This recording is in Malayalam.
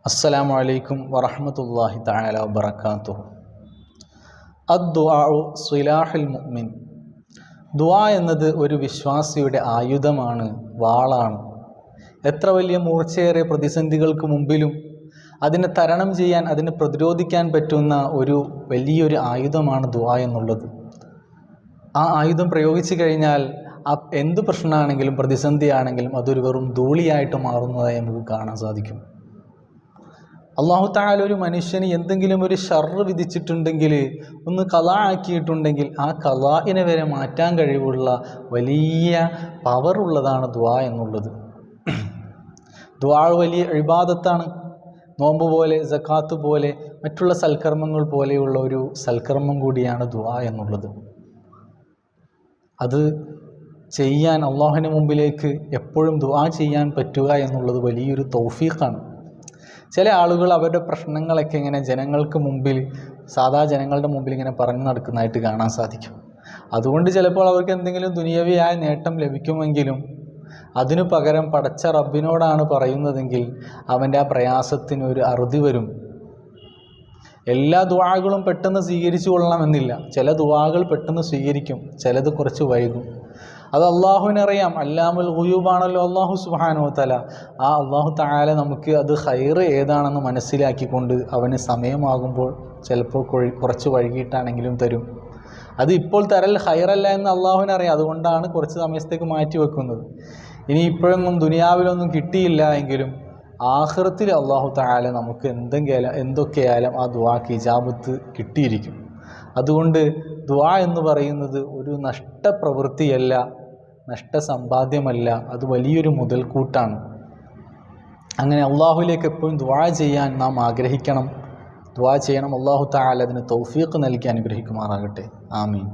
അസ്സലാമു അലൈക്കും വറഹ്മത്തുള്ളാഹി തആല വബറകാതുഹു. അദ്ദുആഉ സിലാഹുൽ മുഅ്മിൻ. ദുആ എന്നത് ഒരു വിശ്വാസിയുടെ ആയുധമാണ്, വാളാണ്. എത്ര വലിയ മൂർച്ചയേറിയ പ്രതിസന്ധികൾക്ക് മുമ്പിലും അതിനെ തരണം ചെയ്യാൻ, അതിനെ പ്രതിരോധിക്കാൻ പറ്റുന്ന ഒരു വലിയൊരു ആയുധമാണ് ദുആ എന്നുള്ളത്. ആ ആയുധം പ്രയോഗിച്ചു കഴിഞ്ഞാൽ എന്ത് പ്രശ്നമാണെങ്കിലും പ്രതിസന്ധിയാണെങ്കിലും അതൊരു വെറും ധൂളിയായിട്ട് മാറുന്നതായി നമുക്ക് കാണാൻ സാധിക്കും. അല്ലാഹു തആല ഒരു മനുഷ്യന് എന്തെങ്കിലും ഒരു ഷർറ് വിധിച്ചിട്ടുണ്ടെങ്കിൽ, ഒന്ന് ഖളാ ആക്കിയിട്ടുണ്ടെങ്കിൽ, ആ ഖളാഇനെ വരെ മാറ്റാൻ കഴിവുള്ള വലിയ പവറുള്ളതാണ് ദുആ എന്നുള്ളത്. ദുആ വലിയ ഇബാദത്താണ്. നോമ്പ് പോലെ, സക്കാത്ത് പോലെ, മറ്റുള്ള സൽക്കർമ്മങ്ങൾ പോലെയുള്ള ഒരു സൽക്കർമ്മം കൂടിയാണ് ദുആ എന്നുള്ളത്. അത് ചെയ്യാൻ, അള്ളാഹുവിന് മുമ്പിലേക്ക് എപ്പോഴും ദുആ ചെയ്യാൻ പറ്റുക എന്നുള്ളത് വലിയൊരു തൗഫീഖാണ്. ചില ആളുകൾ അവരുടെ പ്രശ്നങ്ങളൊക്കെ ഇങ്ങനെ ജനങ്ങൾക്ക് മുമ്പിൽ, സാധാ ജനങ്ങളുടെ മുമ്പിൽ ഇങ്ങനെ പറഞ്ഞു നടക്കുന്നതായിട്ട് കാണാൻ സാധിക്കും. അതുകൊണ്ട് ചിലപ്പോൾ അവർക്ക് എന്തെങ്കിലും ദുനിയവിയായ നേട്ടം ലഭിക്കുമെങ്കിലും അതിനു പകരം പടച്ച റബ്ബിനോടാണ് പറയുന്നതെങ്കിൽ അവൻ്റെ ആ പ്രയാസത്തിന് ഒരു അറുതി വരും. എല്ലാ ദുആകളും പെട്ടെന്ന് സ്വീകരിച്ചു കൊള്ളണമെന്നില്ല. ചില ദുആകൾ പെട്ടെന്ന് സ്വീകരിക്കും, ചിലത് കുറച്ച് വൈകും. അത് അള്ളാഹുവിനറിയാം. അല്ലാമുൽ ഗുയൂബാണല്ലോ അള്ളാഹു സുബ്ഹാനഹു വതആല. ആ അള്ളാഹു തആല നമുക്ക് അത് ഖൈറ് ഏതാണെന്ന് മനസ്സിലാക്കിക്കൊണ്ട് അവന് സമയമാകുമ്പോൾ ചിലപ്പോൾ കുറച്ച് വൈകിട്ടാണെങ്കിലും തരും. അത് ഇപ്പോൾ തരൽ ഖൈറല്ല എന്ന് അള്ളാഹുവിനറിയാം. അതുകൊണ്ടാണ് കുറച്ച് സമയത്തേക്ക് മാറ്റി വെക്കുന്നത്. ഇനി ഇപ്പോഴൊന്നും ദുനിയാവിലൊന്നും കിട്ടിയില്ല എങ്കിലും ആഖിറത്തിൽ അള്ളാഹു തആല നമുക്ക് എന്തൊക്കെയായാലും ആ ദുആക്ക് ഇജാബത്ത് കിട്ടിയിരിക്കും. അതുകൊണ്ട് ദുആ എന്ന് പറയുന്നത് ഒരു നഷ്ടപ്രവൃത്തിയല്ല, നഷ്ടസമ്പാദ്യമല്ല, അത് വലിയൊരു മുതൽക്കൂട്ടാണ്. അങ്ങനെ അള്ളാഹുവിലേക്ക് എപ്പോഴും ദുആ ചെയ്യാൻ നാം ആഗ്രഹിക്കണം, ദുആ ചെയ്യണം. അള്ളാഹു തആല അതിന് തൗഫീഖ് നൽകി അനുഗ്രഹിക്കുമാറാകട്ടെ. ആമീൻ.